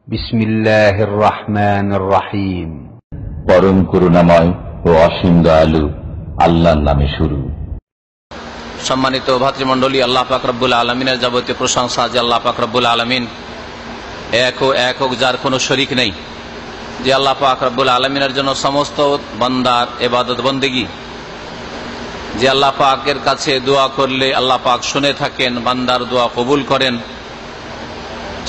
বিসমিল্লাহির রহমানির রহিম। পরম করুণাময় ও অসীম দয়ালু আল্লাহর নামে শুরু। সম্মানিত ভাতৃমণ্ডলী, আল্লাহ পাক রব্বুল আলমিনের যাবতীয় প্রশংসা যে আল্লাহ পাক রব্বুল আলমিন এক ও একক, যার কোনো শরিক নেই। যে আল্লাহ পাক রব্বুল আলমিনের জন্য সমস্ত বান্দার ইবাদত বন্দেগী, যে আল্লাহ পাকের কাছে দোয়া করলে আল্লাহ পাক শুনে থাকেন, বান্দার দোয়া কবুল করেন।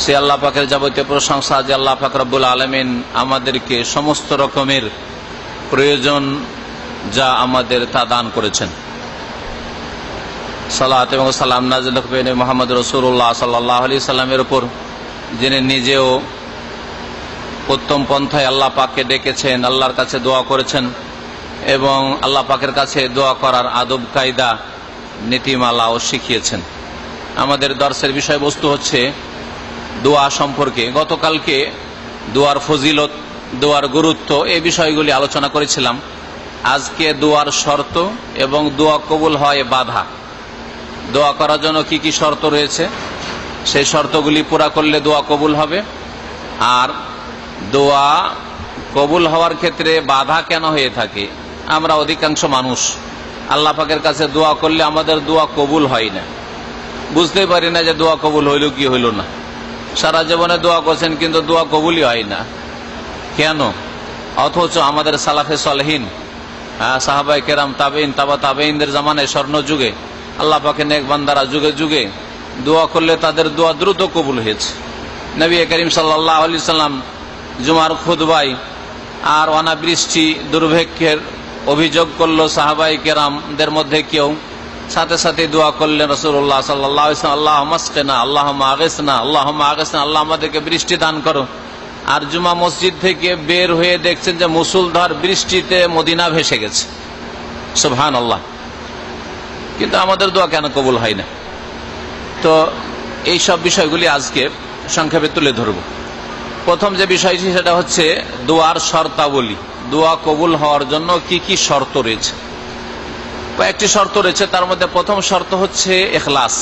সে আল্লাহ পাকের যাবতীয় প্রশংসা যে আল্লাহ পাক রব্বুল আলমিন আমাদেরকে সমস্ত রকমের প্রয়োজন যা আমাদের তা দান করেছেন। সালাত এবং সালাম নাযিল করেন মুহাম্মদ রাসূলুল্লাহ সাল্লাল্লাহু আলাইহি সাল্লামের উপর, যিনি নিজেও উত্তম পন্থায় আল্লাহ পাককে ডেকেছেন, আল্লাহর কাছে দোয়া করেছেন এবং আল্লাহ পাকের কাছে দোয়া করার আদব কায়দা নীতিমালাও শিখিয়েছেন। আমাদের দর্শের বিষয়বস্তু হচ্ছে দোয়া সম্পর্কে। গতকালকে দোয়ার ফজিলত, দোয়ার গুরুত্ব, এই বিষয়গুলি আলোচনা করেছিলাম। আজকে দোয়ার শর্ত এবং দোয়া কবুল হয় বাধা। দোয়া করার জন্য কি কি শর্ত রয়েছে, সেই শর্তগুলি পুরা করলে দোয়া কবুল হবে। আর দোয়া কবুল হওয়ার ক্ষেত্রে বাধা কেন হয়ে থাকে? আমরা অধিকাংশ মানুষ আল্লাহ পাকের কাছে দোয়া করলে আমাদের দোয়া কবুল হয় না, বুঝতেই পারি না যে দোয়া কবুল হইল কি হইল না। সারা জীবনে দোয়া করছেন কিন্তু দোয়া কবুলই হয় না, কেন? অথচ আমাদের সালাফে সালেহিন, সাহাবায়ে কেরাম, তাবেইন, তাবা তাবেইনদের জামানায়, স্বর্ণ যুগে আল্লাহ পাকের নেক বান্দারা যুগে যুগে দোয়া করলে তাদের দোয়া দ্রুত কবুল হয়েছে। নবী করিম সাল্লাল্লাহু আলাইহি সাল্লাম জুমার খুতবায় আর অনাবৃষ্টি দুর্ভিক্ষের অভিযোগ করলো সাহাবায়ে কেরামদের মধ্যে কেউ, সাথে সাথে দোয়া করলেন রাসূলুল্লাহ সাল্লাল্লাহু আলাইহি ওয়াসাল্লাম, আল্লাহুম্মা আসকিনা, আল্লাহুম্মা আগিসনা, আল্লাহুম্মা আগিসনা, আল্লাহ আমাদেরকে বৃষ্টি দান করো। আর জুমা মসজিদ থেকে বের হয়ে দেখছেন যে মুষলধার বৃষ্টিতে মদিনা ভেসে গেছে। সুবহানাল্লাহ। কিন্তু আমাদের দোয়া কেন কবুল হয় না? তো এই সব বিষয়গুলি আজকে সংক্ষেপে তুলে ধরব। প্রথম যে বিষয়টি সেটা হচ্ছে দোয়ার শর্তাবলী। দোয়া কবুল হওয়ার জন্য কি কি শর্ত রয়েছে? কয়েকটি শর্ত রয়েছে। তার মধ্যে প্রথম শর্ত হচ্ছে ইখলাস।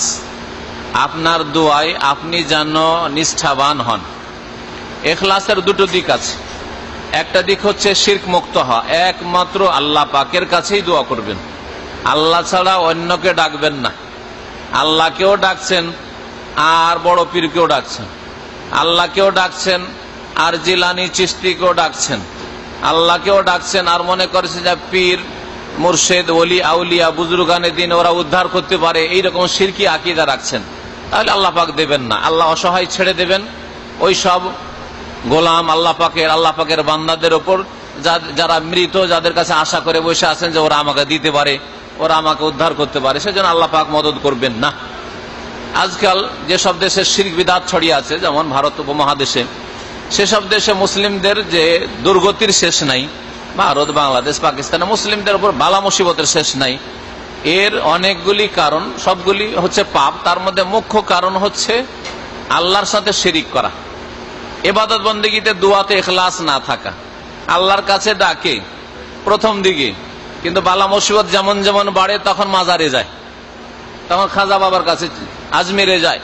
আপনার দোয়ায় আপনি যেন নিষ্ঠাবান হন। ইখলাসের দুটো দিক আছে। একটা দিক হচ্ছে শিরক মুক্ত হওয়া, একমাত্র আল্লাহ পাকের কাছেই দোয়া করবেন, আল্লাহ ছাড়া অন্যকে ডাকবেন না। আল্লাহকেও ডাকছেন আর বড় পীরকেও ডাকছেন, আল্লাহকেও ডাকছেন আর জিলানি চিশতিকেও ডাকছেন, আল্লাহকেও ডাকছেন আর মনে করছেন যে পীর, মুর্শেদ, ওলি, আউলিয়া, বুজুর্গানে দিন ওরা উদ্ধার করতে পারে, এইরকম শিরকি আকীদা রাখছেন, তাহলে আল্লাহ পাক দেবেন না। আল্লাহ অসহায় ছেড়ে দেবেন ওই সব গোলাম আল্লাহ পাকের বান্দাদের ওপর, যারা মৃত, যাদের কাছে আশা করে বসে আছেন যে ওরা আমাকে দিতে পারে, ওরা আমাকে উদ্ধার করতে পারে, সেজন্য আল্লাহ পাক মদদ করবেন না। আজকাল যেসব দেশে শিরক বিদআত ছড়িয়ে আছে, যেমন ভারত উপমহাদেশে, সেসব দেশে মুসলিমদের যে দুর্গতির শেষ নাই, ভারত, বাংলাদেশ, পাকিস্তানে মুসলিমদের উপর বালা মুসিবতের শেষ নাই। এর অনেকগুলি কারণ, সবগুলি হচ্ছে পাপ। তার মধ্যে মুখ্য কারণ হচ্ছে আল্লাহর সাথে শিরিক করা, ইবাদত বন্দেগীতে দোয়াতে ইখলাস না থাকা। আল্লাহর কাছে ডাকে প্রথম দিকে, কিন্তু বালা মুসিবত যেমন যেমন বাড়ে তখন মাজারে যায়, তখন খাজা বাবার কাছে, আজমিরে যায়।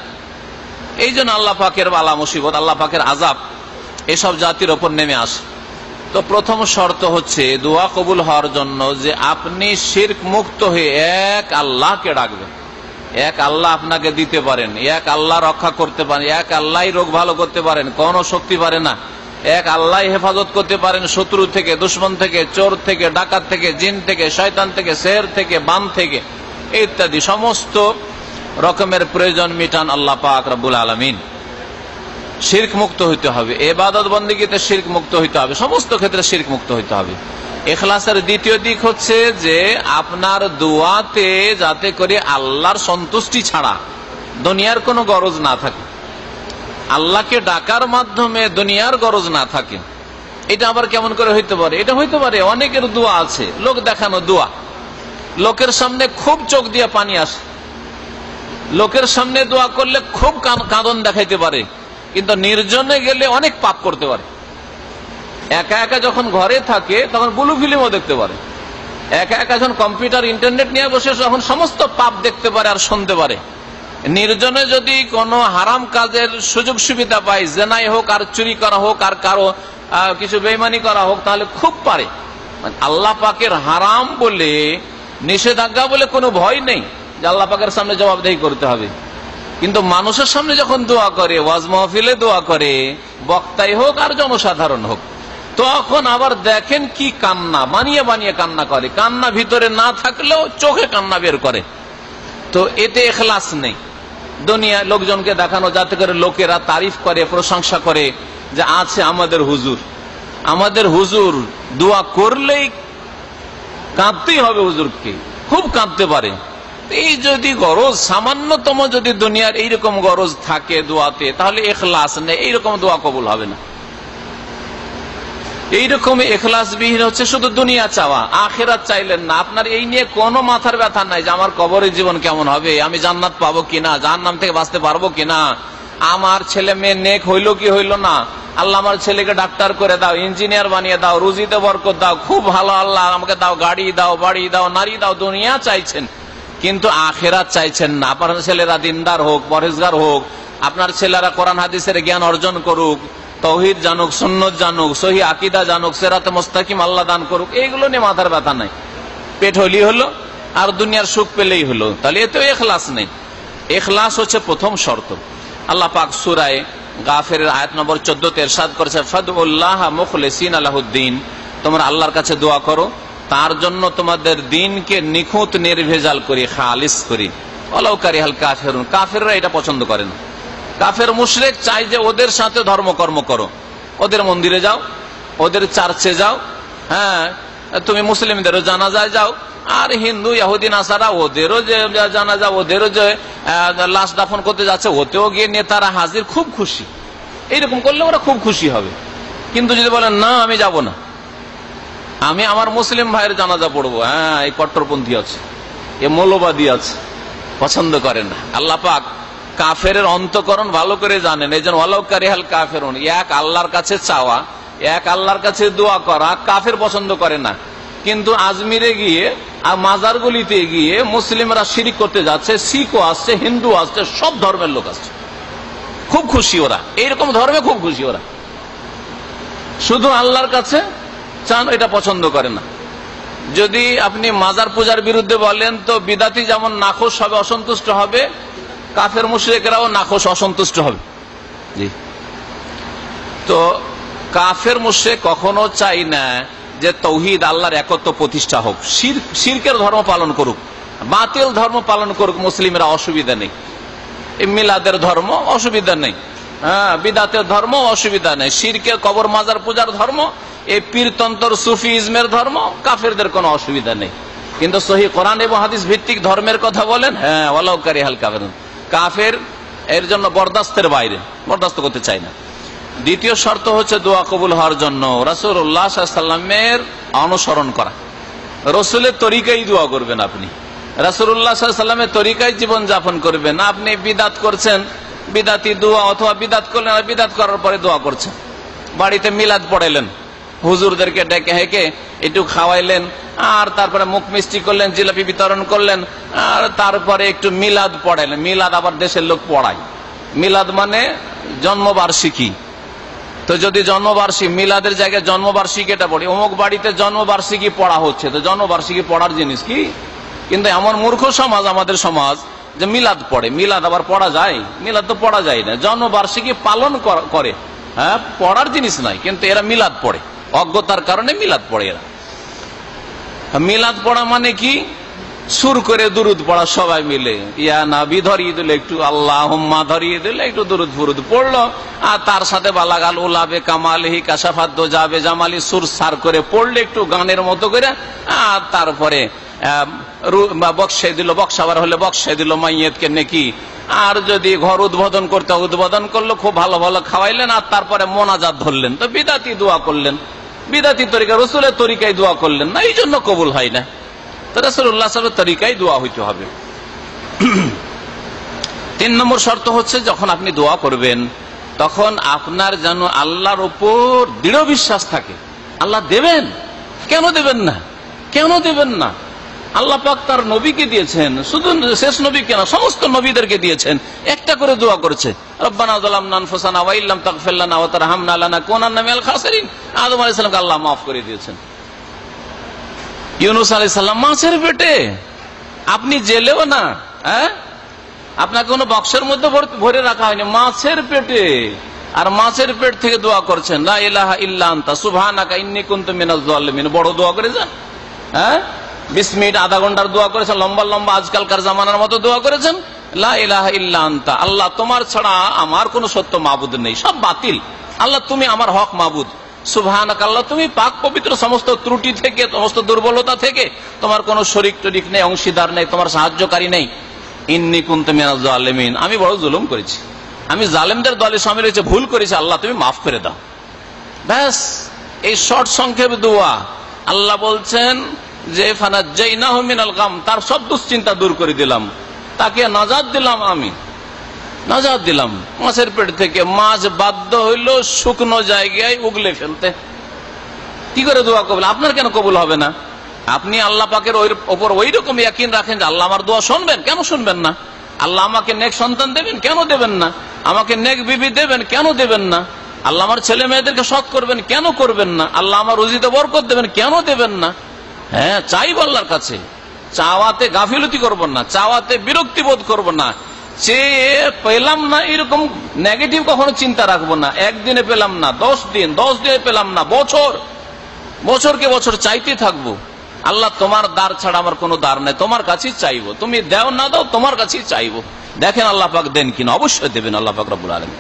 এই জন্য আল্লাহ পাকের বালা মুসিবত, আল্লাহ পাকের আযাব এসব জাতির ওপর নেমে আসে। তো প্রথম শর্ত হচ্ছে দোয়া কবুল হওয়ার জন্য যে আপনি শিরক মুক্ত হয়ে এক আল্লাহকে ডাকবেন। এক আল্লাহ আপনাকে দিতে পারেন, এক আল্লাহ রক্ষা করতে পারেন, এক আল্লাহ রোগ ভালো করতে পারেন, কোন শক্তি পারে না। এক আল্লাহ হেফাজত করতে পারেন শত্রু থেকে, দুশ্মন থেকে, চোর থেকে, ডাকাত থেকে, জিন থেকে, শয়তান থেকে, সেহর থেকে, বান থেকে ইত্যাদি সমস্ত রকমের প্রয়োজন মিটান আল্লাহ পাক রব্বুল আলামিন। শিরক মুক্ত হইতে হবে, ইবাদত বন্দেগীতে শিরক মুক্ত হইতে হবে, সমস্ত ক্ষেত্রে শিরক মুক্ত হইতে হবে। ইখলাসের দ্বিতীয় দিক হচ্ছে যে আপনার দোয়াতে যাতে করে আল্লাহর সন্তুষ্টি ছাড়া দুনিয়ার কোনো গরজ না থাকে, আল্লাহকে ডাকার মাধ্যমে দুনিয়ার গরজ না থাকে। এটা আবার কেমন করে হইতে পারে? এটা হইতে পারে অনেকের দোয়া আছে লোক দেখানো দোয়া, লোকের সামনে খুব চোখ দিয়ে পানি আসে, লোকের সামনে দোয়া করলে খুব কাঁদন দেখাইতে পারে, কিন্তু নির্জনে গেলে অনেক পাপ করতে পারে। একা একা যখন ঘরে থাকে তখন ব্লু ফিল্মও দেখতে পারে, একা একা যখন কম্পিউটার ইন্টারনেট নিয়ে বসে তখন সমস্ত পাপ দেখতে পারে আর শুনতে পারে। নির্জনে যদি কোনো হারাম কাজের সুযোগ সুবিধা পাই, জেনাই হোক আর চুরি করা হোক আর কারো কিছু বেইমানি করা হোক, তাহলে খুব পারে। আল্লাহ পাকের হারাম বলে, নিষেধাজ্ঞা বলে কোনো ভয় নেই যে আল্লাহ পাকের সামনে জবাবদেহি করতে হবে। কিন্তু মানুষের সামনে যখন দোয়া করে, ওয়াজ মাহফিলে দোয়া করে, বক্তাই হোক আর জনসাধারণ হোক, তখন আবার দেখেন কি কান্না, বানিয়ে বানিয়ে কান্না করে। কান্না ভিতরে না থাকলেও চোখে কান্না বের করে। তো এতে ইখলাস নেই। দুনিয়া লোকজনকে দেখানো, যাতে করে লোকেরা তারিফ করে, প্রশংসা করে যে আছে আমাদের হুজুর। আমাদের হুজুর দোয়া করলেই কাঁদতেই হবে, হুজুরকে খুব কাঁদতে পারে। এই যদি গরজ, সামান্যতম যদি দুনিয়ার এইরকম গরজ থাকে দোয়াতে, তাহলে ইখলাস নেই, এইরকম দোয়া কবুল হবে না। এইরকম ইখলাস বিহীন হচ্ছে শুধু দুনিয়া চাওয়া, আখিরাত চাইলেন না। আপনার এই নিয়ে কোনো মাথার ব্যথা নাই যে আমার কবরের জীবন কেমন হবে, আমি জান্নাত পাবো কিনা, জাহান্নাম থেকে বাঁচতে পারবো কিনা, আমার ছেলে মেয়ে নেক হইলো কি হইলো না, আল্লাহ আমার ছেলেকে ডাক্তার করে দাও, ইঞ্জিনিয়ার বানিয়ে দাও, রুজিতে বরকত দাও, খুব ভালো আল্লাহ আমাকে দাও, গাড়ি দাও, বাড়ি দাও, নারী দাও। দুনিয়া চাইছেন কিন্তু আখিরাত চাইছেন না। আপনার ছেলেরা দিনদার হোক, পরহেজগার হোক, আপনার ছেলেরা কোরআন হাদিসের জ্ঞান অর্জন করুক, তাওহীদ জানুক, সুন্নাত জানুক, সহিহ আকীদা জানুক, সিরাতে মুস্তাকিম আল্লাহ দান করুক, এইগুলো নিয়ে মাথার ব্যথা নাই। পেট হলেই হলো আর দুনিয়ার সুখ পেলেই হলো, তাহলে এতেও ইখলাস নেই। ইখলাস হচ্ছে প্রথম শর্ত। আল্লাহ পাক সূরা গাফিরের আয়াত নম্বর 14 তে ইরশাদ করেছে, ফাদউল্লাহ মুখলিসিনা লাহুদ্দিন, তোমরা আল্লাহর কাছে দোয়া করো তার জন্য তোমাদের দিনকে নিখুঁত নির্ভেজাল করি, খালিস করি। ওয়ালাউ কারিহাল কাফিরুন, কাফিররা এটা পছন্দ করে না। কাফের মুশরিক চাই যে ওদের সাথে ধর্মকর্ম করো, ওদের মন্দিরে যাও, ওদের চার্চে যাও, হ্যাঁ তুমি মুসলিমদেরও জানাজায় যাও, আর হিন্দু ইহুদি নাসারা ওদেরও যে জানাজা, ওদেরও যে লাশ দাফন করতে যাচ্ছে, ওতেও গিয়ে নেতারা হাজির, খুব খুশি। এইরকম করলে ওরা খুব খুশি হবে। কিন্তু যদি বলেন না আমি যাব না, আমি আমার মুসলিম ভাইয়ের জানাজা পড়বো, হ্যাঁ এই কট্টরপন্থী আছে, এ মৌলবাদী আছে, পছন্দ করেন না। আল্লাহ পাক কাফের অন্তকরণ ভালো করে জানেন। এই জন্য ওয়ালাউ কারিহাল কাফিরুন, এক আল্লাহর কাছে চাওয়া, এক আল্লাহর কাছে দোয়া করা কাফের পছন্দ করে না। কিন্তু আজমিরে গিয়ে আর মাজারগুলিতে গিয়ে মুসলিমরা শিরিক করতে যাচ্ছে, শিখও আসছে, হিন্দু আসছে, সব ধর্মের লোক আসছে, খুব খুশি ওরা, এইরকম ধর্মে খুব খুশি ওরা। শুধু আল্লাহর কাছে চান, এটা পছন্দ করে না। যদি আপনি মাজার পূজার বিরুদ্ধে বলেন তো বিদাতি যেমন নাখোশ হবে, অসন্তুষ্ট হবে, কাফের মুশরিকরাও নাখোশ, অসন্তুষ্ট হবে। জি, তো কাফের মুশরিক কখনো চাই না যে তৌহিদ আল্লাহর একত্ব প্রতিষ্ঠা হোক, শিরকের ধর্ম পালন করুক, বাতিল ধর্ম পালন করুক, মুসলিমরা অসুবিধা নেই। এই মিলাদের ধর্ম অসুবিধা নেই, হ্যাঁ বিদাতের ধর্ম অসুবিধা নেই, শিরকের কবর মাজার পূজার ধর্ম, এই পীরতন্ত্র সুফিজমের ধর্ম, কাফেরদের কোনো অসুবিধা নেই। কিন্তু সহিহ কোরআন এবং হাদিস ভিত্তিক ধর্মের কথা বলেন, হ্যাঁ ওয়ালাউ কারিহাল কাফিরুন, কাফের এর জন্য বরদাস্তের বাইরে, বরদাস্ত করতে চাই না। দ্বিতীয় শর্ত হচ্ছে দোয়া কবুল হওয়ার জন্য রাসূলুল্লাহ সাল্লাল্লাহু আলাইহি ওয়াসাল্লামের অনুসরণ করা। রসুলের তরিকায় দোয়া করবেন আপনি, রাসূলুল্লাহ সাল্লাল্লাহু আলাইহি ওয়াসাল্লামের তরিকায় জীবন যাপন করবেন। আপনি বিদাত করছেন, বিদাতি দোয়া, অথবা বিদাত করলেন আর বিদাত করার পরে দোয়া করছেন। বাড়িতে মিলাদ পড়াইলেন, হুজুরদেরকে ডেকে হেঁকে একটু খাওয়াইলেন, আর তারপরে মুখ মিষ্টি করলেন, জিলাপি বিতরণ করলেন, আর তারপরে একটু মিলাদ পড়াইলেন। মিলাদ আবার দেশের লোক পড়ায়, মিলাদ মানে জন্মবার্ষিকী। তো যদি জন্মবার্ষিকী, মিলাদের জায়গায় জন্মবার্ষিকী এটা পড়ি, অমুক বাড়িতে জন্মবার্ষিকী পড়া হচ্ছে, তো জন্মবার্ষিকী পড়ার জিনিস কি? কিন্তু এমন মূর্খ সমাজ আমাদের সমাজ যে মিলাদ পড়ে। মিলাদ আবার পড়া যায়? মিলাদ তো পড়া যায় না, জন্মবার্ষিকী পালন করে, হ্যাঁ পড়ার জিনিস নাই, কিন্তু এরা মিলাদ পড়ে, অজ্ঞতার কারণে মিলাদ পড়ে এরা। মিলাদ পড়া মানে কি? সুর করে দুরুদ পড়া, সবাই মিলে ইয়া নাবি ধরিয়ে দিল একটু, আল্লাহুম্মা ধরিয়ে দিল একটু, দুরুদ ফুরুদ পড়লো, আর তার সাথে বালাগাল উলাবে কামালহি কাশাফাত যাবে জামালি সুর সার করে পড়লে একটু গানের মতো করে, আর তারপরে বক্সাই দিল, বক্সাবার হলে বক্সাই দিল মাইয়েতকে নেকি। আর যদি ঘর উদ্বোধন করতে উদ্বোধন করলো, খুব ভালো ভালো খাওয়াইলেন, আর তারপরে মোনাজাত ধরলেন, তো বিদাতি দোয়া করলেন, বিদাতি তরিকা, রসুলের তরিকায় দোয়া করলেন না, এই জন্য কবুল হয় না। তো রাসূলুল্লাহ সাল্লাল্লাহু আলাইহি ওয়াসাল্লামের তরিকায় দোয়া হইতে হবে। 3 নম্বর শর্ত হচ্ছে যখন আপনি দোয়া করবেন তখন আপনার যেন আল্লাহর উপর দৃঢ় বিশ্বাস থাকে, আল্লাহ দেবেন, কেন দেবেন না, কেন দেবেন না। আল্লাহ পাক তার নবীকে দিয়েছেন, শুধু শেষ নবী কেন সমস্ত নবীদেরকে দিয়েছেন, একটা করে দোয়া করেছে, রব্বানা যালামনা আনফুসানা ওয়া ইল্লাম তাগফির লানা ওয়া তারহামনা লানাকুনান্না মিনাল খাসিরিন। আদম আলাইহিস সালামকে আল্লাহ মাফ করে দিয়েছেন। ইউনূস আলাইহিস সালাম মাছের পেটে, আপনি জেলেও না, আপনাকে কোনো বক্সের মধ্যে ভরে রাখা হয়নি, মাছের পেটে, আর মাছের পেট থেকে দোয়া করছেন লা ইলাহা ইল্লা আনতা সুবহানাকা ইন্নী কুনতু মিনাজ জালিমিন। বড় দোয়া করেছেন, 20 মিনিট আধা ঘন্টার দোয়া করেছেন, লম্বা লম্বা আজকালকার জামানার মতো দোয়া করেছেন, লা ইলাহা ইল্লা আনতা, আল্লাহ তোমার ছাড়া আমার কোনো সত্য মাবুদ নেই, সব বাতিল, আল্লাহ তুমি আমার হক মাবুদ, সুবহানাকা আল্লাহ তুমি পাক পবিত্র সমস্ত ত্রুটি থেকে, সমস্ত দুর্বলতা থেকে, তোমার কোনো শরীক টরিক নেই, অংশীদার নেই, তোমার সাহায্যকারী নেই, ইন্নী কুনতু মিনাজ জালিমিন, আমি বড় জুলুম করেছি, আমি জালেমদের দলে শামিল হয়েছে, ভুল করেছি, আল্লাহ তুমি মাফ করে দাও। ব্যাস, এই শর্ট সংক্ষেপ দোয়া। আল্লাহ বলছেন যে ফানাজ্জাইনাহু মিনাল গাম, তার সব দুশ্চিন্তা দূর করে দিলাম, তাকে নাজাত দিলাম, আমি নাজাত দিলাম মাছের পেট থেকে। মাছ বাধ্য হইল শুকনো জায়গায় উগলে ফেলতে। কি করে দোয়া কবুল? আপনার কেন কবুল হবে না? আপনি আল্লাহ পাকের ওপর ওই রকম ইয়াকিন রাখেন যে আল্লাহ আমার দোয়া শুনবেন, কেন শুনবেন না? আল্লাহ আমাকে নেক সন্তান দেবেন, কেন দেবেন না? আমাকে নেক বিবি দেবেন, কেন দেবেন না? আল্লাহ আমার ছেলে মেয়েদেরকে সৎ করবেন, কেন করবেন না? আল্লাহ আমার রুজিতে বরকত দেবেন, কেন দেবেন না? হ্যাঁ, চাইব আল্লাহর কাছে, চাওয়াতে গাফিলতি করব না, চাওয়াতে বিরক্তি বোধ করব না, চেয়ে পেলাম না এরকম নেগেটিভ কখনো চিন্তা রাখবো না। একদিনে পেলাম না, 10 দিনে পেলাম না, বছরকে বছর চাইতে থাকবো। আল্লাহ তোমার দ্বার ছাড়া আমার কোনো দ্বার নেই, তোমার কাছেই চাইবো, তুমি দাও না দাও তোমার কাছেই চাইবো। দেখেন আল্লাহ পাক দেন কিনা, অবশ্যই দেবেন আল্লাহ পাক রব্বুল আলামিন।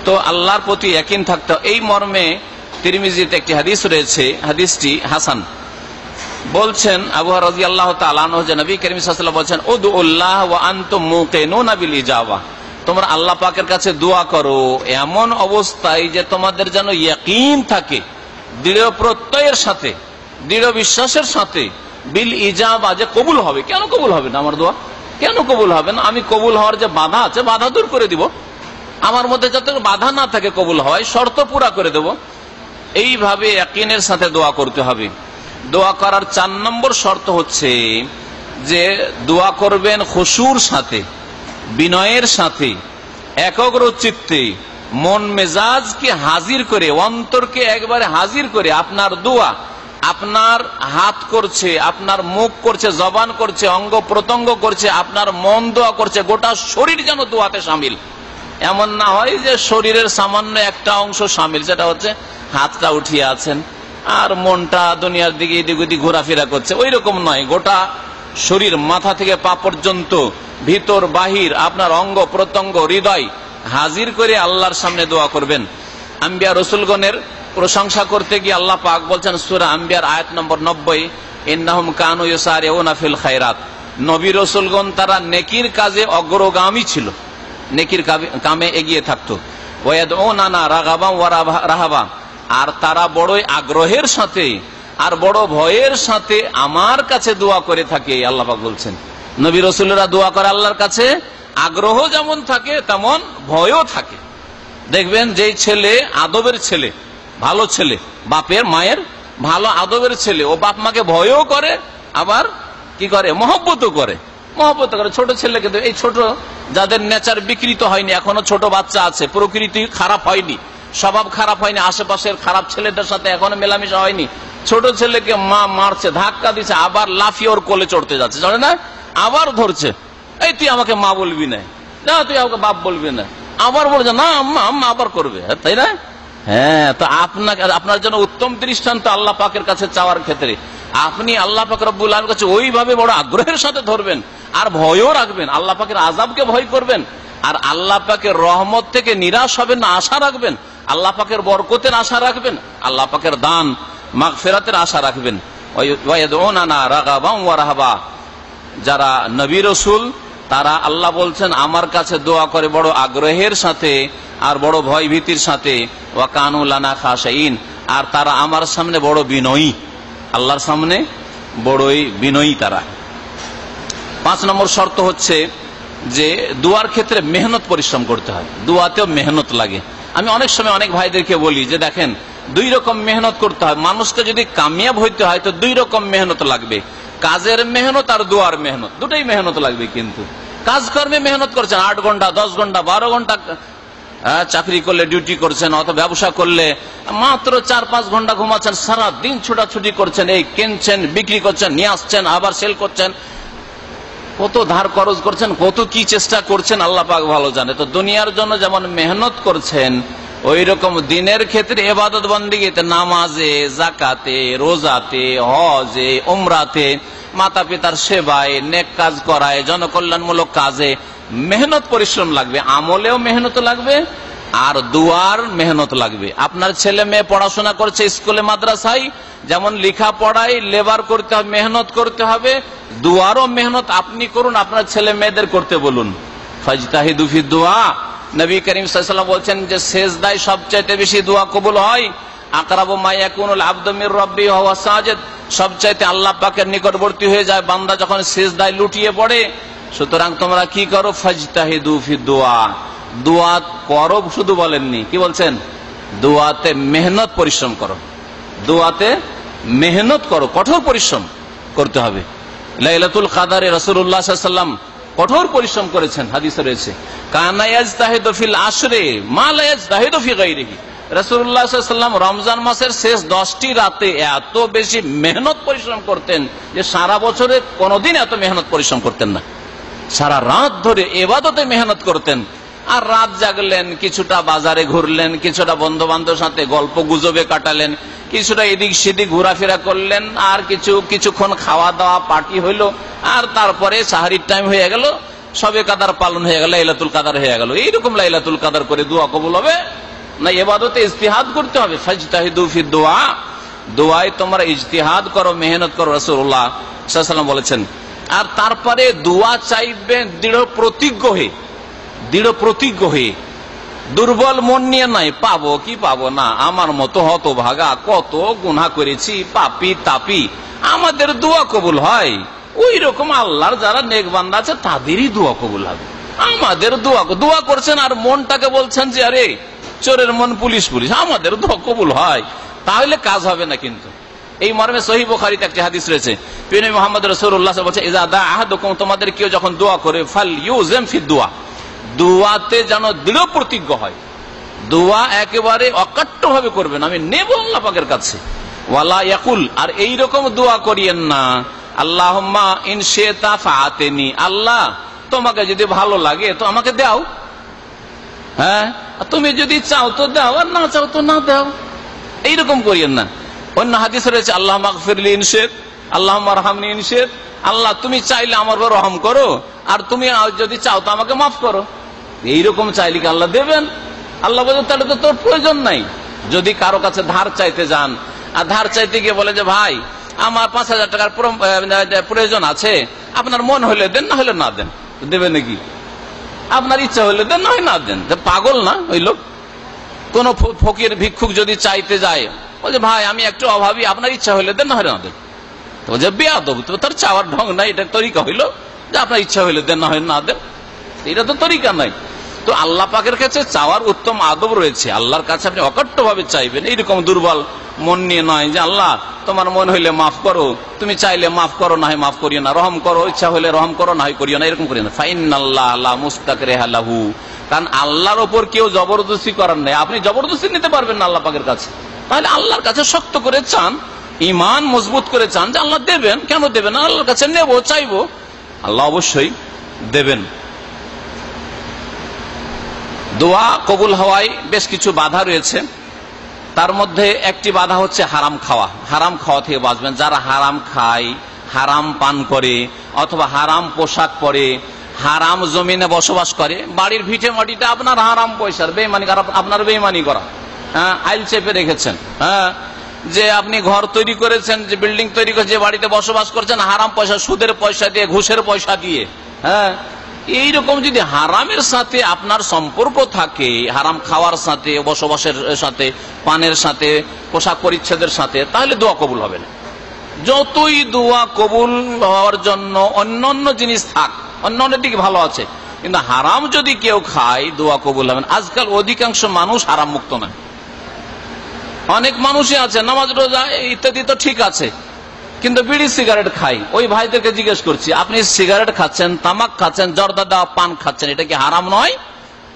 তো আল্লাহর প্রতি ইয়াকিন থাকতে, এই মর্মে তিরমিজিতে একটি হাদিস রয়েছে, হাদিসটি হাসান। বলছেন আবু হুরায়রা রাদিয়াল্লাহু তাআলা আনহু যে নবী করিম সাল্লাল্লাহু আলাইহি ওয়াসাল্লাম বলেছেন উদুল্লাহ ওয়া আনতুম মুকিনুনা বিল ইজাবা, তোমরা আল্লাহ পাকের কাছে দোয়া করো এমন অবস্থায় যে তোমাদের যেন ইয়াকিন থাকে, দৃঢ় প্রত্যয়ের সাথে, দৃঢ় বিশ্বাসের সাথে, বিল ইজাবা, যে কবুল হবে। কেন কবুল হবে না আমার দোয়া? কেন কবুল হবে না? আমি কবুল হওয়ার যে বাধা আছে, বাধা দূর করে দিব, আমার মধ্যে যাতে বাধা না থাকে কবুল হয়, শর্ত পুরা করে দেব। এইভাবে ইয়াকিনের সাথে দোয়া করতে হবে। দোয়া করার 4 নম্বর শর্ত হচ্ছে যে দোয়া করবেন খুশুর সাথে, বিনয়ের সাথে, একাগ্র চিত্তে, মন মেজাজকে হাজির করে, অন্তরকে একবারে হাজির করে। আপনার দোয়া, আপনার হাত করছে, আপনার মুখ করছে, জবান করছে, অঙ্গ প্রত্যঙ্গ করছে, আপনার মন দোয়া করছে, গোটা শরীর যেন দোয়াতে সামিল। এমন না হয় যে শরীরের সামান্য একটা অংশ সামিল, যেটা হচ্ছে হাতটা উঠিয়ে আছেন আর মনটা দুনিয়ার দিকে এদিক ওদিক ঘোরাফেরা করছে, ওই রকম নয়। গোটা শরীর, মাথা থেকে পা পর্যন্ত, ভিতর বাহির, আপনার অঙ্গ প্রত্যঙ্গ, হৃদয় হাজির করে আল্লাহর সামনে দোয়া করবেন। আম্বিয়া রসুলগণের প্রশংসা করতে গিয়ে আল্লাহ পাক বলছেন সূরা আম্বিয়ার আয়াত নম্বর 90, ইন্নাহুম কানু ইউসারিউনা ফিল খায়রাত, নবী রসুলগণ তারা নেকির কাজে অগ্রগামী ছিল, নেকির কামে এগিয়ে থাকতো। ওয়ায়াদউনানা রাগাবান ওয়া রাহাবা, আর তারা বড়ই আগ্রহের সাথে আর বড় ভয়ের সাথে আমার কাছে দোয়া করে থাকে। আল্লাহ পাক বলছেন নবী রাসূলরা দোয়া করে আল্লাহর কাছে, আগ্রহ যেমন থাকে তেমন ভয়ও থাকে। দেখবেন যেই ছেলে আদবের ছেলে, ভালো ছেলে, বাপের মায়ের ভালো আদবের ছেলে, ও বাপ মাকে ভয়ও করে, আবার কি করে, মহব্বতও করে। ছোট ছেলেকে, এই ছোট যাদের নেচার বিকৃত হয়নি, এখনো ছোট বাচ্চা আছে, প্রকৃতি খারাপ হয়নি, স্বভাব খারাপ হয়নি, আশেপাশের খারাপ ছেলেদের সাথে এখনো মেলামেশা হয়নি, ছোট ছেলেকে মা মারছে, ধাক্কা দিচ্ছে, আবার লাফিয়ে ওর কোলে চড়তে যাচ্ছে, জানে না, আবার ধরছে, এই তুই আমাকে মা বলবি না, তুই আমাকে বাপ বলবি না, আবার বলছে না আম্মা, আম্মা আবার করবে, তাই না? হ্যাঁ, তো আপনার জন্য উত্তম দৃষ্টান্ত আল্লাহ পাকের কাছে চাওয়ার ক্ষেত্রে আপনি আল্লাহ পাক রব্বুল আলামিনের কাছে ওইভাবে বড় আগ্রহের সাথে ধরবেন, আর ভয়ও রাখবেন, আল্লাহ পাকের আযাবকে ভয় করবেন, আর আল্লাহ পাকের রহমত থেকে নিরাশ হবেন না, আশা রাখবেন, আল্লাহ পাকের বরকতের আশা রাখবেন, আল্লাহ পাকের দান মাগফিরাতের আশা রাখবেন। ওয়ায়াদউনানা রাগাবান ওয়া রাহাবা, যারা নবী রাসূল তারা আল্লাহ বলছেন আমার কাছে দোয়া করে বড় আগ্রহের সাথে আর বড় ভয় ভীতির সাথে। ওয়া কানু লানা খাশিঈন, আর তারা আমার সামনে বড় বিনয়ী, আল্লাহর সামনে বড়ই বিনয়ী তারা। 5 নম্বর শর্ত হচ্ছে যে দোয়ার ক্ষেত্রে মেহনত, পরিশ্রম করতে হয়, দোয়াতেও মেহনত লাগে। আমি অনেক সময় অনেক ভাইদেরকে বলি যে দেখেন 2 রকম মেহনত করতে হয়, মানুষকে যদি কামিয়াব হইতে হয় তো 2 রকম মেহনত লাগবে। কাজের মেহনত আর দোয়ার মেহনত, দুটোই মেহনত লাগবে। কিন্তু কাজকর্মে মেহনত করছেন 8 ঘন্টা 10 ঘন্টা 12 ঘন্টা চাকরি করলে, ডিউটি করছেন, অথবা ব্যবসা করলে মাত্র 4-5 ঘন্টা ঘুমাচ্ছেন, সারা দিন ছোটাছুটি করছেন, এই কিনছেন, বিক্রি করছেন, নিয়ে আসছেন, আবার সেল করছেন, কত ধার খরচ করছেন, কত কি চেষ্টা করছেন আল্লাহ পাক ভালো জানে। তো দুনিয়ার জন্য যেমন মেহনত করছেন, ওই রকম দিনের ক্ষেত্রে ইবাদত বন্দেগীতে, নামাজে, যাকাতে, রোজাতে, হজে, উমরাতে, মাতা পিতার সেবায়, নেক কাজ করায়, জনকল্যাণমূলক কাজে মেহনত পরিশ্রম লাগবে। আমলেও মেহনত লাগবে আর দুয়ার মেহনত লাগবে। আপনার ছেলে মেয়ে পড়াশোনা করছে স্কুলে মাদ্রাসায়, যেমন লেখা পড়ায় লেবার করতে হবে, মেহনত করতে হবে, দুয়ারও মেহনত আপনি করুন, আপনার ছেলে মেয়েদের করতে বলুন। ফাজতাহিদু ফি দুআ, নবী করিম সাল্লাল্লাহু আলাইহি ওয়াসাল্লাম বলেছেন যে সেজদায় সবচাইতে বেশি দোয়া কবুল হয়। আকরাবু মা ইয়াকুনুল আবদু মির রাব্বিহি ওয়া হুয়া সাজিদ, সবচাইতে আল্লাহ পাকের নিকটবর্তী হয়ে যায় বান্দা যখন সেজদায় লুটিয়ে পড়ে। সুতরাং তোমরা কি করো? ফাজতাহিদু ফি দুআ, দোয়া করো শুধু বলেননি, কি বলছেন? দোয়াতে মেহনত পরিশ্রম করো, দোয়াতে মেহনত করো, কঠোর পরিশ্রম করতে হবে। লাইলাতুল কদরে রাসূলুল্লাহ সাল্লাল্লাহু আলাইহি ওয়াসাল্লাম কঠোর পরিশ্রম করেছেন, হাদিসে রয়েছে, কানা ইয়াজতাহিদু ফিল আশরে মা লা ইয়াজতাহিদু ফি গায়রিহি। রাসূলুল্লাহ সাল্লাল্লাহু আলাইহি ওয়াসাল্লাম রমজান মাসের শেষ 10টি রাতে এত বেশি মেহনত পরিশ্রম করতেন যে সারা বছরে কোনোদিন এত মেহনত পরিশ্রম করতেন না। সারা রাত ধরে ইবাদতে মেহনত করতেন, আর রাত জাগলেন, কিছুটা বাজারে ঘুরলেন, কিছুটা বন্ধু বান্ধবের সাথে গল্প গুজবে কাটালেন, কিছুটা এদিক সেদিক ঘোরাফেরা করলেন, আর কিছুক্ষণ খাওয়া দাওয়া পার্টি হইলো, আর তারপরে সাহারির টাইম হয়ে গেল, সবে কাদার পালন হয়ে গেল, লাইলাতুল কাদার হয়ে গেল। এইরকম লাইলাতুল কাদার করে দোয়া কবুল হবে না? ইবাদতে ইজতিহাদ করতে হবে। ফাজতাহিদু ফি দুআ, দোয়ায় তোমরা ইজতিহাদ করো, মেহনত করো, রাসূলুল্লাহ সাল্লাল্লাহু আলাইহি ওয়াসাল্লাম বলেছেন। আর তারপরে দোয়া চাইবে দৃঢ় প্রতিজ্ঞ হয়ে, দুর্বল মন নিয়ে নাই, পাবো কি পাবো না, আমার মতো হতভাগা, কত গুনাহ করেছি, পাপী তাপি, আমাদের দোয়া কবুল হয়। ওই রকম আল্লাহর যারা নেক বান্দা আছে তাদেরই দোয়া কবুল হবে। আমাদের দোয়া করছেন আর মনটাকে বলছেন যে আরে চোরের মন পুলিশ, আমাদের দোয়া কবুল হয়, তাহলে কাজ হবে না। কিন্তু এই মর্মে সহিহ বুখারীতে একটি হাদিস রয়েছে, নবী মুহাম্মদ রাসূলুল্লাহ সাল্লাল্লাহু আলাইহি ওয়াসাল্লাম বলেছেন, ইযা দা আহাদুকুম, তোমাদের কেউ যখন দোয়া করে, ফাল ইউজিম ফি দুআ, দোয়াতে যেন দৃঢ় প্রতিজ্ঞ হয়, দোয়া একেবারে অকাট্য ভাবে করবেন, আমি নেব আল্লাহ পাকের কাছে। ওয়ালা ইয়াকুল, আর এইরকম দোয়া করিয়েন না, আল্লাহুম্মা ইন শি'তা ফাআতিনি, আল্লাহ তোমাকে যদি ভালো লাগে তো আমাকে দাও, হ্যাঁ তুমি যদি চাও তো দাও, আর না চাও তো না দাও, এইরকম করিয়েন না। অন্য হাদিসে রয়েছে, আল্লাহ মাগফিরলি ইন শি'ত, আল্লাহুম্মা আরহামনি ইন শি'ত, আল্লাহ তুমি চাইলে আমার উপর রহম করো, আর তুমি যদি চাও তো আমাকে মাফ করো। এইরকম চাইলে কি আল্লাহ দেবেন? আল্লাহ বলে তাহলে তো তোর প্রয়োজন নাই। যদি কারো কাছে ধার চাইতে যান, আর ধার চাইতে গিয়ে বলে যে ভাই আমার 5,000 টাকার প্রয়োজন আছে, আপনার মন হলে দেন, না হলে না দেন, দেবে নাকি? আপনার ইচ্ছা হলে দেন, না হয় না দেন। পাগল না ওই লোক? কোন ফকির ভিক্ষুক যদি চাইতে যায়, বলছে ভাই আমি একটু অভাবী, আপনার ইচ্ছা হলে দেন, না হলে না দেন, তো যে বেয়াদব, তো তার চাওয়ার ঢং নাই, এটা তরিকা হইলো যে আপনার ইচ্ছা হইলে দেন, না হয় না দেন, এটা তো তরিকা নাই। তো আল্লাহ পাকের কাছে চাওয়ার উত্তম আদব রয়েছে, আল্লাহর কাছে আপনি অকট্ট ভাবে চাইবেন, এইরকম দুর্বল মন নিয়ে নয় যে আল্লাহ তোমার মন হইলে মাফ করো, তুমি চাইলে মাফ করো, না হয় মাফ করিও না, রহম করো, ইচ্ছা হইলে রহম করো, না হয় করিও না, এরকম করিও না। ফাইনাল্লাহ লা মুস্তাকরিহা লাহু, কারণ আল্লাহর ওপর কেউ জবরদস্তি করার নেই, আপনি জবরদস্তি নিতে পারবেন না আল্লাহ পাকের কাছে। তাহলে আল্লাহর কাছে শক্ত করে চান, ইমান মজবুত করে চান যে আল্লাহ দেবেন, কেন দেবেন না, আল্লাহর কাছে নেবো, চাইবো, আল্লাহ অবশ্যই দেবেন। দোয়া কবুল হওয়ায় বেশ কিছু বাধা রয়েছে, তার মধ্যে একটি বাধা হচ্ছে হারাম খাওয়া। হারাম খাওয়া থেকে বাঁচবেন। যারা হারাম খায়, হারাম পান করে, অথবা হারাম পোশাক পরে, হারাম জমিনে বসবাস করে, বাড়ির ভিটে মাটিটা আপনার হারাম পয়সার, বেইমানি করা, আপনার বেইমানি করা, হ্যাঁ আইল চেপে রেখেছেন, হ্যাঁ যে আপনি ঘর তৈরি করেছেন, যে বিল্ডিং তৈরি করেছেন, যে বাড়িতে বসবাস করছেন হারাম পয়সা, সুদের পয়সা দিয়ে, ঘুষের পয়সা দিয়ে, হ্যাঁ এইরকম যদি হারামের সাথে আপনার সম্পর্ক থাকে, হারাম খাওয়ার সাথে, বসবাসের সাথে, পানের সাথে, পোশাক পরিচ্ছেদের সাথে, তাহলে দোয়া কবুল হবে না। যতই দোয়া কবুল হওয়ার জন্য অন্যান্য জিনিস থাক, অন্যান্য দিকে ভালো আছে, কিন্তু হারাম যদি কেউ খায় দোয়া কবুল হবে না। আজকাল অধিকাংশ মানুষ হারাম মুক্ত নয়। অনেক মানুষই আছে নামাজ রোজা ইত্যাদি তো ঠিক আছে, কিন্তু বিড়ি সিগারেট খাই। ওই ভাইদেরকে জিজ্ঞেস করছি, আপনি সিগারেট খাচ্ছেন, তামাক খাচ্ছেন, জর্দা দেওয়া পান খাচ্ছেন, এটা কি হারাম নয়?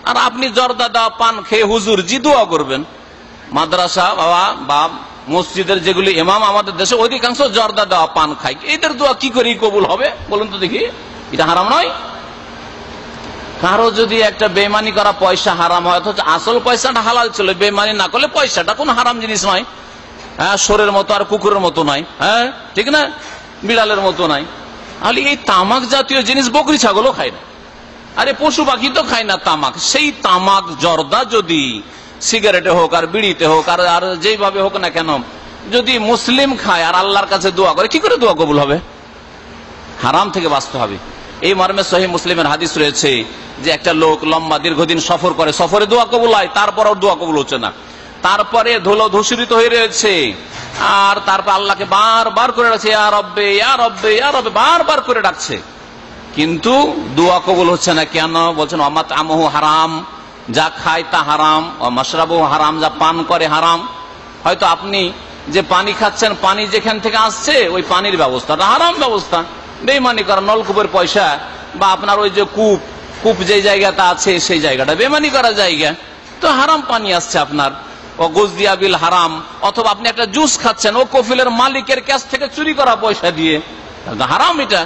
আর আপনি জর্দা দেওয়া পান খেয়ে হুজুর জি দোয়া করবেন। মাদ্রাসা বা মসজিদের যেগুলি ইমাম আমাদের দেশে অধিকাংশ জর্দা দেওয়া পান খায়, এদের দোয়া কি করে কবুল হবে বলুন তো দেখি? এটা হারাম নয়? কারো যদি একটা বেমানি করা পয়সা হারাম হয়, অথচ আসল পয়সাটা হালাল ছিল, বেমানি না করলে পয়সাটা কোন হারাম জিনিস নয়। হ্যাঁ, সোরের মতো আর কুকুরের মতো নয়, হ্যাঁ ঠিক না, বিড়ালের মতো নয়। তাহলে এই তামাক জাতীয় জিনিস বকরি ছাগলও খায় না, আরে পশু পাখি তো খায় না তামাক। সেই তামাক জর্দা যদি সিগারেটে হোক আর বিড়িতে হোক আর যেভাবে হোক না কেন, যদি মুসলিম খায় আর আল্লাহর কাছে দোয়া করে, কি করে দোয়া কবুল হবে? হারাম থেকে বাঁচতে হবে। এই মর্মে সহিহ মুসলিমের হাদিস রয়েছে যে একটা লোক লম্বা দীর্ঘদিন সফর করে, সফরে দোয়া কবুল হয়, তারপরও দোয়া কবুল হচ্ছে না, তারপরে ধুলো ধূসরিত হয়ে রয়েছে, আর তারপর আল্লাহকে বারবার করে ডাকছে, ইয়া রব্বে ইয়া রব্বে ইয়া রব্বে, বারবার করে ডাকছে, কিন্তু দোয়া কবুল হচ্ছে না। কেন? বলছেন ওয়ামাত আমহু হারাম, যা খায় তা হারাম, মাশরাবু হারাম, যা পান করে হারাম। হয়তো আপনি যে পানি খাচ্ছেন, পানি যেখান থেকে আসছে ওই পানির ব্যবস্থাটা হারাম ব্যবস্থা, বেইমানি করা, নলকূপের পয়সা, বা আপনার ওই যে কূপ যে জায়গাটা আছে সেই জায়গাটা বেইমানি করা জায়গা, তো হারাম পানি আসছে আপনার। ও গুজদিয়া বিল হারাম, অথবা আপনি একটা জুস খাচ্ছেন, ও কফিলের মালিকের কাছ থেকে চুরি করা পয়সা দিয়ে, হারাম এটা।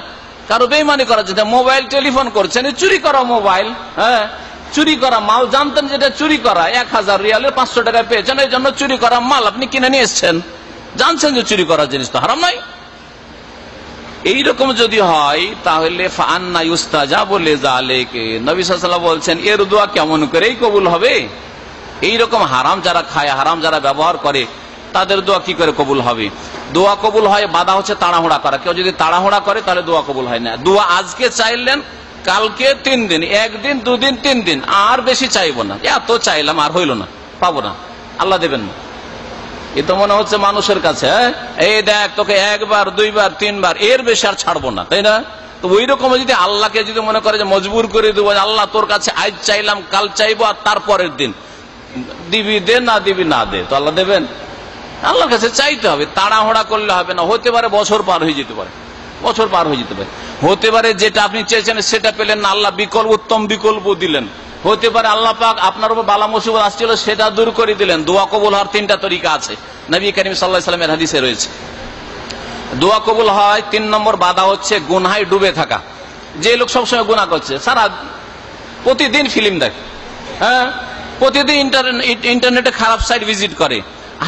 কারো বেইমানি করা যেটা, মোবাইল টেলিফোন করছেন, চুরি করা মোবাইল, হ্যাঁ চুরি করা মাল, জানতেন যেটা চুরি করা, 1000 রিয়ালের 500 টাকা পেয়েছেন, এই জন্য চুরি করা মাল আপনি কিনে নিয়ে এসছেন, জানছেন যে চুরি করার জিনিস, তো হারাম নয়? এইরকম যদি হয় তাহলে ফান্না ইউস্তাজাবু লিযালিকা, নবী সাল্লাল্লাহু আলাইহি ওয়াসাল্লাম বলছেন এর দোয়া কেমন করেই কবুল হবে? এইরকম হারাম যারা খায়, হারাম যারা ব্যবহার করে, তাদের দোয়া কি করে কবুল হবে? দোয়া কবুল হয়, বাধা হচ্ছে তাড়াহুড়া করা। কেউ যদি তাড়াহুড়া করে তাহলে দোয়া কবুল হয় না। দোয়া আজকে চাইলেন, কালকে 3 দিন, 1 দিন 2 দিন 3 দিন, আর বেশি চাইবো না, এত চাইলাম আর হইল না, পাবো না, আল্লাহ দেবেন না। এ তো মনে হচ্ছে মানুষের কাছে, এই দেখ তোকে 1 বার 2 বার 3 বার, এর বেশি আর ছাড়বো না, তাই না? তো ওই রকম যদি আল্লাহকে যদি মনে করে যে মজবুর করে দেবো, আল্লাহ তোর কাছে আজ চাইলাম, কাল চাইবো, আর তারপরের দিন দিবি দে, না দিবি না দে, তো আল্লাহ দেবেন? আল্লাহর কাছে চাইতে হবে, তাড়াহুড়া করলে হবে না। হতে পারে বছর পার হয়ে যেতে পারে, বছর পার হয়ে যেতে পারে, হতে পারে যেটা আপনি চেয়েছেন সেটা পেলেন না, আল্লাহ উত্তম বিকল্প দিলেন। হতে পারে আল্লাহ পাক আপনার উপর বালা মুসিবত আসছিল, সেটা দূর করে দিলেন। দোয়া কবুল হওয়ার 3টা তরিকা আছে, নবী করিম সাল্লাল্লাহু আলাইহি ওয়াসাল্লামের হাদিসে রয়েছে। দোয়া কবুল হয় 3 নম্বর বাধা হচ্ছে গুনাহে ডুবে থাকা। যে লোক সবসময় গুনাহ করছে, সারা প্রতিদিন ফিল্ম দেখে, হ্যাঁ প্রতিদিন ইন্টারনেটে খারাপ সাইট ভিজিট করে,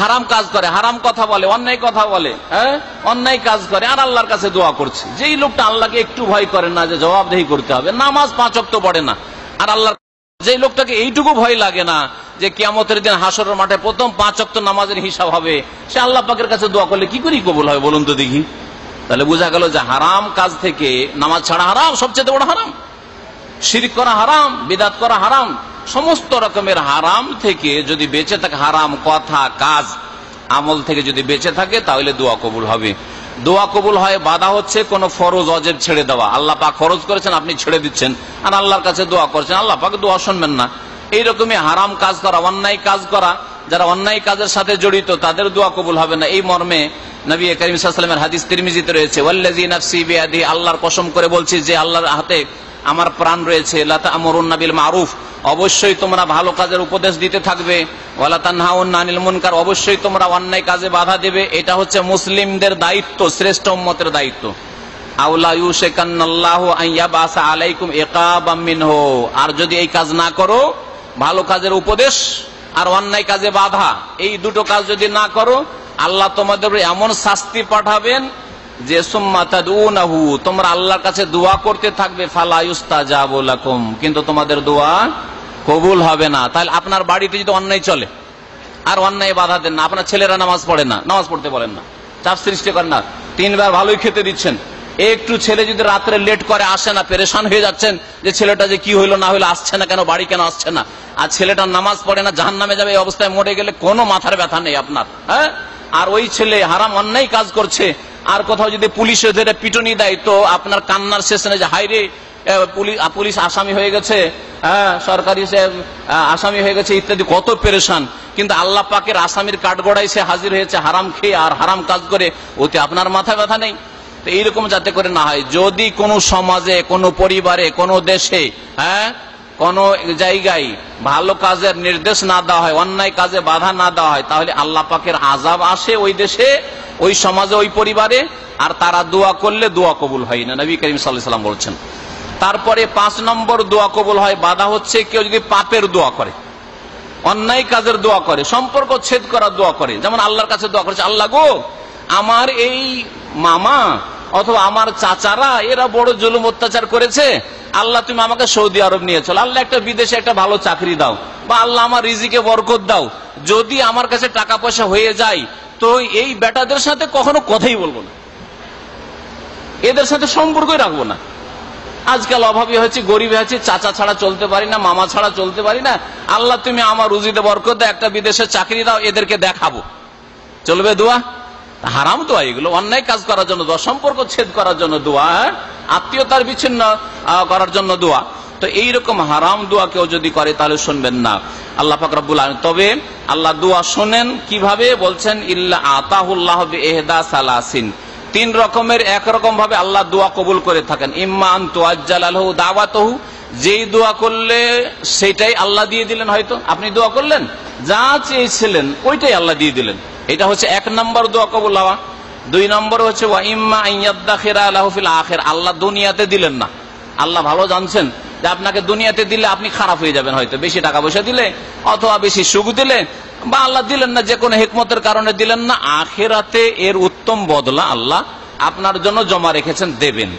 হারাম কাজ করে, হারাম কথা বলে, অন্যায় কথা বলে, হ্যাঁ অন্যায় কাজ করে, আর আল্লাহর কাছে দোয়া করছে। যেই লোকটা আল্লাহকে একটু ভয় করে না যে জবাবদেহি করতে হবে, নামাজ 5 ওয়াক্ত পড়ে না, আর আল্লাহর যেই লোকটাকে এইটুকু ভয় লাগে না যে কিয়ামতের দিন হাসরের মাঠে প্রথম 5 ওয়াক্ত নামাজের হিসাব হবে, সে আল্লাহ পাকের কাছে দোয়া করলে কি করে কবুল হবে বলুন তো দেখি? তাহলে বোঝা গেল যে হারাম কাজ থেকে, নামাজ ছাড়া হারাম, সবচেয়ে বড় হারাম, শিরক করা হারাম, বিদআত করা হারাম, সমস্ত রকমের হারাম থেকে যদি বেঁচে থাকে, হারাম কথা কাজ আমল থেকে যদি বেঁচে থাকে, তাহলে দোয়া কবুল হবে। দোয়া কবুল হয় বাধা হচ্ছে কোন ফরজ অজেব ছেড়ে দেওয়া। আল্লাহ পাক ফরজ করেছেন, আপনি ছেড়ে দিচ্ছেন, আর আল্লাহর কাছে দোয়া করছেন, আল্লাহ পাক দোয়া শুনবেন না। এইরকমই হারাম কাজ করা, অন্যায় কাজ করা, যারা অন্যায় কাজের সাথে জড়িত, তাদের দোয়া কবুল হবে না। এই মর্মে নবী করিম সাল্লাল্লাহু আলাইহি ওয়াসাল্লামের হাদিস তিরমিজিতে রয়েছে, ওয়াল্লাযী নাফসি বিয়াদিহি, আল্লাহর কসম করে বলছি যে আল্লাহর হাতে আমার প্রাণ রয়েছে, লা তা'মুরুন্না বিল মারুফ, অবশ্যই তোমরা ভালো কাজের উপদেশ দিতে থাকবে, ওয়ালা তানহাউনা আনিল মুনকার, অবশ্যই তোমরা অন্যায় কাজে বাধা দেবে। এটা হচ্ছে মুসলিমদের দায়িত্ব, শ্রেষ্ঠ উম্মতের দায়িত্ব। আওলা ইউশিকান্নাল্লাহু আন ইয়াবাসা আলাইকুম ইকাবাম মিনহু, আর যদি এই কাজ না করো, ভালো কাজের উপদেশ আর অন্যায় কাজে বাধা, এই দুটো কাজ যদি না করো, আল্লাহ তোমাদের এমন শাস্তি পাঠাবেন যে সুম্মা তাদউনাহু, তোমরা আল্লাহর কাছে দোয়া করতে থাকবে, ফালা ইউস্তাজাবু লাকুম, কিন্তু তোমাদের দোয়া কবুল হবে না। তাহলে আপনার বাড়িতে যদি অন্যায় চলে আর অন্যায় বাধা দেন না, আপনার ছেলেরা নামাজ পড়ে না, নামাজ পড়তে বলেন না, চাপ সৃষ্টি করেন না, 3 বার ভালোই খেতে দিচ্ছেন, একটু ছেলে যদি রাত্রে লেট করে আসে না, পেরেশান হয়ে যাচ্ছেন যে ছেলেটা যে কি হইলো না হইলো, আসছে না কেন, বাড়ি কেন আসছে না, আর ছেলেটা নামাজ পড়ে না, জাহান্নামে যাবে, এই অবস্থায় মরে গেলে কোনো মাথার ব্যথা নেই আপনার, হ্যাঁ। আর ওই ছেলে হারাম অন্যায় কাজ করছে, আর কোথাও যদি পুলিশে ধরে পিটুনি দেয়, তো আপনার কান্নার শেষ নেই যে হায় রে পুলিশ আসামি হয়ে গেছে, সরকারি আসামি হয়ে গেছে ইত্যাদি, কত পেরেশান। কিন্তু আল্লাহ পাকের আসামির কাঠগড়ায় সে হাজির হয়েছে হারাম খেয়ে আর হারাম কাজ করে, ওতে আপনার মাথায় ব্যথা নেই। তো এইরকম যাতে করে না হয়। যদি কোনো সমাজে, কোনো পরিবারে, কোনো দেশে, কোন জায়গায় ভালো কাজের নির্দেশ না দেওয়া হয়, অন্যায় কাজে বাধা না দেওয়া হয়, তাহলে আল্লাহ পাকের আযাব আসে ওই দেশে, ওই সমাজে, ওই পরিবারে, আর তারা দোয়া করলে দোয়া কবুল হয় না, নবী করিম সাল্লাল্লাহু আলাইহি ওয়াসাল্লাম বলছেন। তারপরে 5 নম্বর দোয়া কবুল হয়, বাধা হচ্ছে কেউ যদি পাপের দোয়া করে, অন্যায় কাজের দোয়া করে, সম্পর্ক ছেদ করার দোয়া করে। যেমন আল্লাহর কাছে দোয়া করেছে, আল্লাহ গো আমার এই মামা অথবা আমার চাচারা এরা বড় জুলুম অত্যাচার করেছে, আল্লাহ তুমি আমাকে সৌদি আরব নিয়ে চলো, আল্লাহ একটা বিদেশে একটা ভালো চাকরি দাও, বা আল্লাহ আমার রিজিকে বরকত দাও। যদি আমার কাছে টাকা পয়সা হয়ে যায় তো এই বেটাদের সাথে কখনো কথাই বলবো না, এদের সাথে সম্পর্কই রাখবো না। আজকাল অভাবী হয়েছে, গরিব হয়েছে, চাচা ছাড়া চলতে পারি না, মামা ছাড়া চলতে পারি না, আল্লাহ তুমি আমার রুজিতে বরকত দাও, একটা বিদেশে চাকরি দাও, এদেরকে দেখাবো। চলবে দোয়া? হারাম দোয়া এগুলো, অন্যায় কাজ করার জন্য দোয়া, সম্পর্ক ছেদ করার জন্য দোয়া, আত্মীয়তার বিচ্ছিন্ন করার জন্য দোয়া। তো এইরকম হারাম দোয়া কেউ যদি করে তাহলে শুনবেন না আল্লাহ পাক রব্বুল আলামিন। তবে আল্লাহ দোয়া শোনেন কিভাবে বলছেন, ইল্লা আতাহুল্লাহ বিইহদা সালাসিন, 3 রকমের একরকম ভাবে আল্লাহ দোয়া কবুল করে থাকেন। ইম্মা আন তুআজ্জালাহু দাওয়াতুহু, যেই দোয়া করলে সেটাই আল্লাহ দিয়ে দিলেন, হয়তো আপনি দোয়া করলেন যা চেয়েছিলেন ওইটাই আল্লাহ দিয়ে দিলেন, এটা হচ্ছে 1 নম্বর দোয়া কবুল হওয়া। 2 নম্বর হচ্ছে ওয়া ইম্মা আন ইয়াদাখিরা লাহু ফিল আখির, আল্লাহ দুনিয়াতে দিলেন না, আল্লাহ ভালো জানছেন যে আপনাকে দুনিয়াতে দিলে আপনি খারাপ হয়ে যাবেন, হয়তো বেশি টাকা পয়সা দিলে অথবা বেশি সুখ দিলে, বা আল্লাহ দিলেন না, যে কোনো হিকমতের কারণে দিলেন না, আখিরাতে এর উত্তম বদলা আল্লাহ আপনার জন্য জমা রেখেছেন, দেবেন।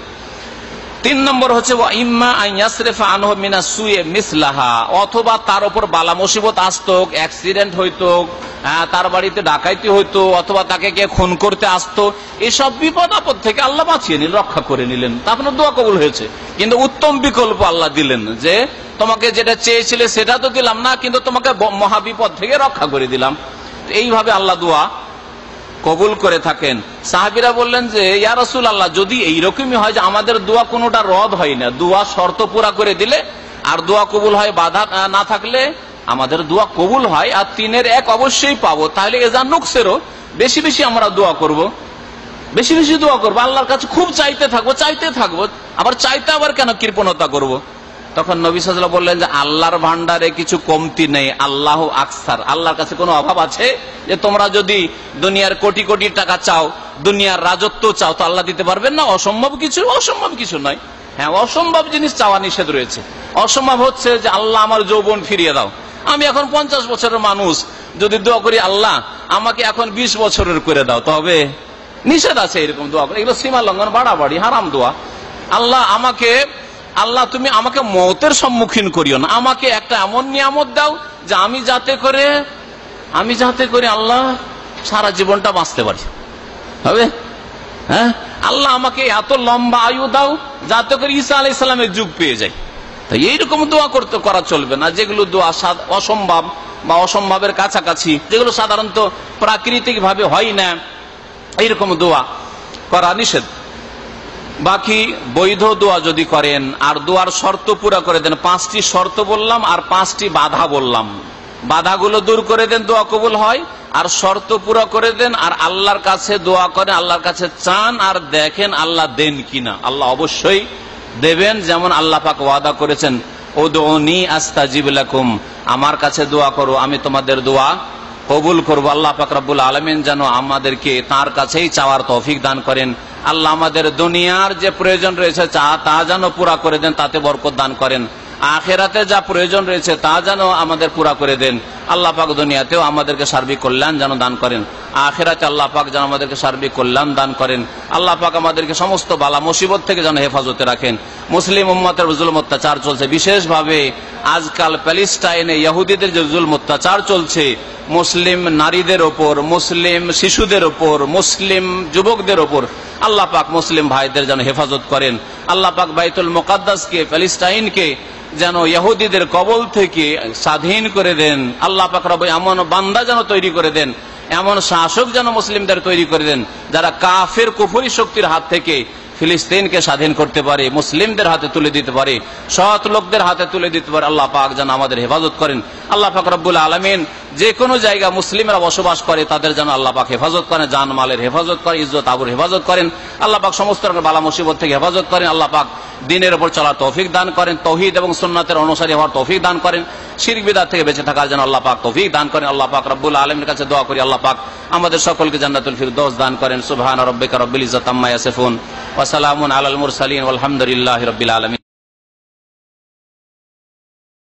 3 নম্বর হচ্ছে ওয়া ইম্মা আন ইয়াসরিফা আনহু মিনাস সুই মিসলাহা, অথবা তার উপর বালা মুসিবত আসতো, অ্যাক্সিডেন্ট হইতো, তার বাড়িতে ডাকাইতি হইতো, অথবা তাকে কে খুন করতে আসতো, এসব বিপদ আপদ থেকে আল্লাহ বাঁচিয়ে নিলেন, রক্ষা করে নিলেন, তা আপনার দোয়া কবুল হয়েছে। কিন্তু উত্তম বিকল্প আল্লাহ দিলেন, যে তোমাকে যেটা চেয়েছিলে সেটা তো দিলাম না, কিন্তু তোমাকে মহাবিপদ থেকে রক্ষা করে দিলাম। এইভাবে আল্লাহ দোয়া কবুল করে থাকেন। সাহাবীরা বললেন যে ইয়া রাসূলুল্লাহ, যদি এইরকমই হয় যে আমাদের দোয়া কোনোটা রদ হয় না, দোয়া শর্ত পুরা করে দিলে আর দোয়া কবুল হয়, বাধা না থাকলে আমাদের দোয়া কবুল হয়, আর 3-এর 1 অবশ্যই পাবো, তাহলে এজান নুকসেরও বেশি বেশি আমরা দোয়া করব, বেশি বেশি দোয়া করবো, আল্লাহর কাছে খুব চাইতে থাকবো, আবার চাইতে আবার কেন কৃপণতা করব। তখন নবী সাল্লাল্লাহু আলাইহি ওয়াসাল্লাম বললেন যে আল্লাহর ভান্ডারে কিছু কমতি নেই, আল্লাহ আকসার, আল্লাহর কাছে কোনো অভাব আছে যে তোমরা যদি দুনিয়ার কোটি কোটি টাকা চাও, দুনিয়ার রাজত্ব চাও, তো আল্লাহ দিতে পারবেন না? অসম্ভব কিছু নয়। হ্যাঁ, অসম্ভব জিনিস চাওয়া নিষেধ রয়েছে। অসম্ভব হচ্ছে যে আল্লাহ আমার যৌবন ফিরিয়ে দাও, আমি এখন 50 বছরের মানুষ, যদি দোয়া করি আল্লাহ আমাকে এখন 20 বছরের করে দাও, তবে নিষেধ আছে এরকম দোয়া করে, এগুলো সীমা লঙ্ঘন, বাড়াবাড়ি, হারাম দোয়া। আল্লাহ তুমি আমাকে মওতের সম্মুখীন করিও না, আমাকে একটা এমন নিয়ামত দাও যে আমি যাতে করে আল্লাহ সারা জীবনটা বাঁচতে পারি, হবে? হ্যাঁ, আল্লাহ আমাকে এত লম্বা আয়ু দাও যাতে করে ঈসা আলাইহিস সালামের যুগ পেয়ে যায়। তাই এইরকম দোয়া করা চলবে না, যেগুলো দোয়া অসম্ভব বা অসম্ভবের কাছাকাছি, যেগুলো সাধারণত প্রাকৃতিক ভাবে হয় না, এইরকম দোয়া করা নিষেধ। বাকি বৈধ দোয়া যদি করেন আর দোয়ার শর্ত পুরা করে দেন, 5টি শর্ত বললাম আর 5টি বাধা বললাম, বাধাগুলো দূর করে দেন, দোয়া কবুল হয়। আর শর্ত পুরা করে দেন, আর আল্লাহর কাছে দোয়া করেন, আল্লাহর কাছে চান আর দেখেন আল্লাহ দেন কিনা। আল্লাহ অবশ্যই দেবেন, যেমন আল্লাহ পাক ওয়াদা করেছেন, উদউনি আস্তাজিব লাকুম, আমার কাছে দোয়া করো আমি তোমাদের দোয়া কবুল করব। আল্লাহ পাক রব্বুল আলামিন যেন আমাদেরকে তার কাছেই চাওয়ার তৌফিক দান করেন। আল্লাহ আমাদের দুনিয়ার যে প্রয়োজন রয়েছে তা যেন পুরা করে দেন, তাতে বরকত দান করেন। আখিরাতে যা প্রয়োজন রয়েছে তা যেন আমাদের পুরা করে দেন। আল্লাহ পাক দুনিয়াতেও আমাদেরকে সার্বিক কল্যাণ যেন দান করেন, আখিরাতে আল্লাহ পাক যেন আমাদেরকে সার্বিক কল্যাণ দান করেন। আল্লাহ পাক আমাদেরকে সমস্ত বালা মুসিবত থেকে যেন হেফাজতে রাখেন। মুসলিম উম্মতের জুলুম অত্যাচার চলছে, বিশেষভাবে আজকাল প্যালেস্টাইনে ইহুদিদের যে জুলুম অত্যাচার চলছে, মুসলিম নারীদের ওপর, মুসলিম শিশুদের ওপর, মুসলিম যুবকদের ওপর, আল্লাহ পাক মুসলিম ভাইদের যেন হেফাজত করেন। আল্লাহ পাক বাইতুল মুকাদ্দাসকে, প্যালেস্টাইনকে যেন ইহুদিদের কবল থেকে স্বাধীন করে দেন। আল্লাহ পাক রব এমন বান্দা যেন তৈরি করে দেন, এমন শাসক যেন মুসলিমদের তৈরি করে দেন, যারা কাফের কুফরি শক্তির হাত থেকে ফিলিস্তিনকে স্বাধীন করতে পারে, মুসলিমদের হাতে তুলে দিতে পারে, সৎ লোকদের হাতে তুলে দিতে পারে। আল্লাহ পাক যেন আমাদের হেফাজত করেন। আল্লাহ পাক রব্বুল আলামিন যে কোনো জায়গা মুসলিমরা বসবাস করে তাদের যেন আল্লাহ পাক হেফাজত করেন, জান মালের হেফাজত করেন, ইজ্জত আবুর হেফাজত করেন। আল্লাহ পাক সমস্ত রকম বালা মুসিবত থেকে হেফাজত করেন। আল্লাহ পাক দ্বীনের উপর চলার তৌফিক দান করেন, তৌহিদ এবং সুন্নাতের অনুসারী হওয়ার তৌফিক দান করেন, শিরক বিদআত থেকে বেঁচে থাকার জন্য আল্লাহ পাক তৌফিক দান করেন। আল্লাহ পাক রব্বুল আলামিনের কাছে দোয়া করি আল্লাহ পাক আমাদের সকলকে জান্নাতুল ফিরদৌস দান করেন। সুবহান রাব্বিকা রব্বিল ইজ্জাতি আম্মা ইয়াসিফুন ওয়া সালামুন আলাল মুরসালিন ওয়ালহামদুলিল্লাহি রাব্বিল আলামিন।